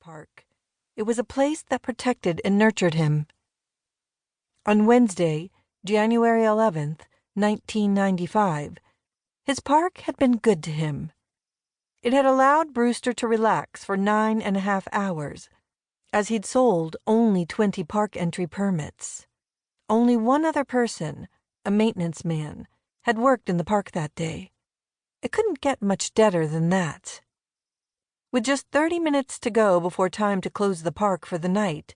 park. It was a place that protected and nurtured him. On Wednesday, January 11th, 1995, his park had been good to him. It had allowed Brewster to relax for 9.5 hours, as he'd sold only 20 park entry permits. Only one other person, a maintenance man, had worked in the park that day. It couldn't get much deader than that. With just 30 minutes to go before time to close the park for the night,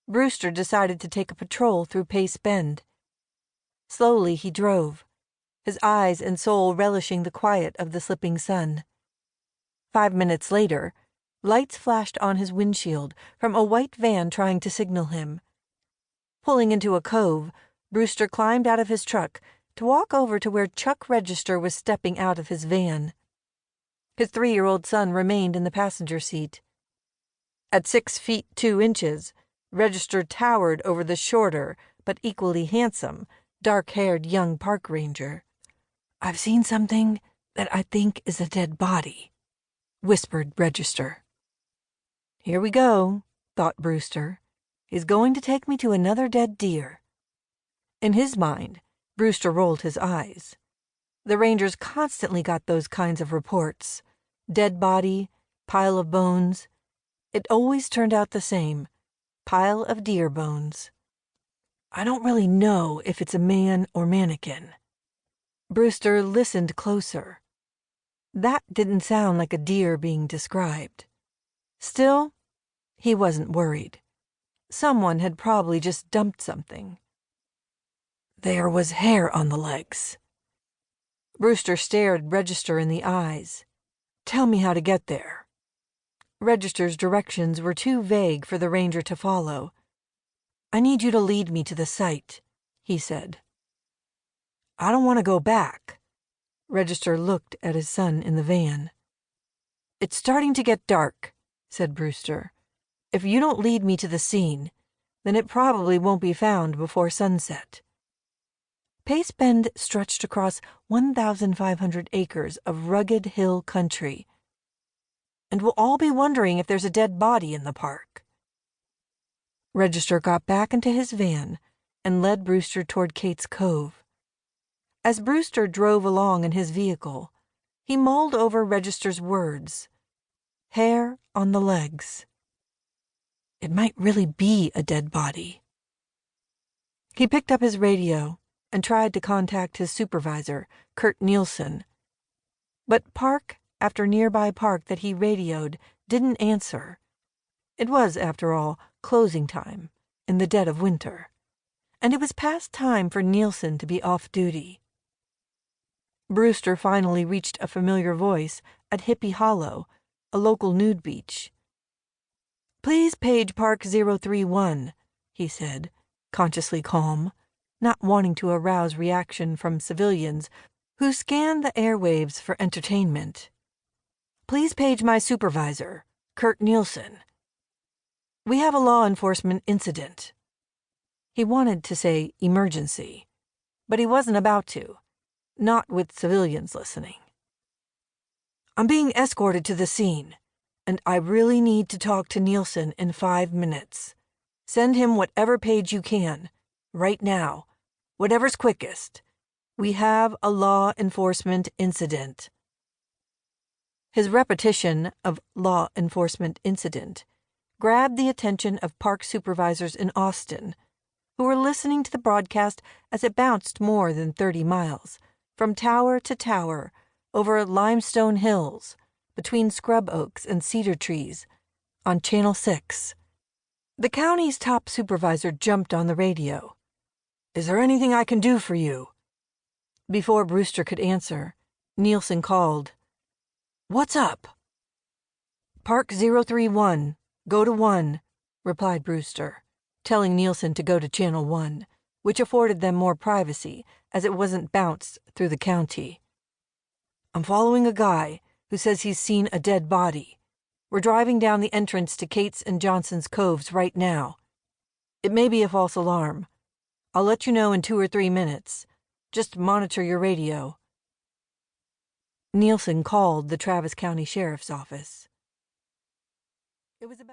Brewster decided to take a patrol through Pace Bend. Slowly he drove, his eyes and soul relishing the quiet of the slipping sun. 5 minutes later, lights flashed on his windshield from a white van trying to signal him. Pulling into a cove, Brewster climbed out of his truck to walk over to where Chuck Register was stepping out of his van. His 3-year-old son remained in the passenger seat. At 6 feet 2 inches, Register towered over the shorter, but equally handsome, dark-haired young park ranger. "I've seen something that I think is a dead body," whispered Register. "Here we go," thought Brewster. "He's going to take me to another dead deer." In his mind, Brewster rolled his eyes. The rangers constantly got those kinds of reports. Dead body, pile of bones. It always turned out the same. Pile of deer bones. "I don't really know if it's a man or mannequin." Brewster listened closer. That didn't sound like a deer being described. Still, he wasn't worried. Someone had probably just dumped something. There was hair on the legs. Brewster stared Register in the eyes. "Tell me how to get there." Register's directions were too vague for the ranger to follow. "I need you to lead me to the site," he said. "I don't want to go back." Register looked at his son in the van. "It's starting to get dark," said Brewster. "If you don't lead me to the scene, then it probably won't be found before sunset." Pace Bend stretched across 1,500 acres of rugged hill country. "And we'll all be wondering if there's a dead body in the park." Register got back into his van and led Brewster toward Kate's Cove. As Brewster drove along in his vehicle, he mulled over Register's words. Hair on the legs. It might really be a dead body. He picked up his radio and tried to contact his supervisor, Kurt Nielsen. But park after nearby park that he radioed didn't answer. It was, after all, closing time in the dead of winter, and it was past time for Nielsen to be off duty. Brewster finally reached a familiar voice at Hippie Hollow, a local nude beach. "Please page Park 031, he said, consciously calm, not wanting to arouse reaction from civilians who scanned the airwaves for entertainment. "Please page my supervisor, Kurt Nielsen. We have a law enforcement incident." He wanted to say emergency, but he wasn't about to, not with civilians listening. "I'm being escorted to the scene, and I really need to talk to Nielsen in 5 minutes. Send him whatever page you can, right now, whatever's quickest. We have a law enforcement incident." His repetition of law enforcement incident grabbed the attention of park supervisors in Austin, who were listening to the broadcast as it bounced more than 30 miles, from tower to tower, over limestone hills, between scrub oaks and cedar trees, on Channel 6. The county's top supervisor jumped on the radio. "Is there anything I can do for you?" Before Brewster could answer, Nielsen called, "What's up?" "Park 031, go to 1, replied Brewster, telling Nielsen to go to Channel 1, which afforded them more privacy as it wasn't bounced through the county. "I'm following a guy who says he's seen a dead body. We're driving down the entrance to Kate's and Johnson's Coves right now. It may be a false alarm. I'll let you know in 2 or 3 minutes. Just monitor your radio." Nielsen called the Travis County Sheriff's Office. It was about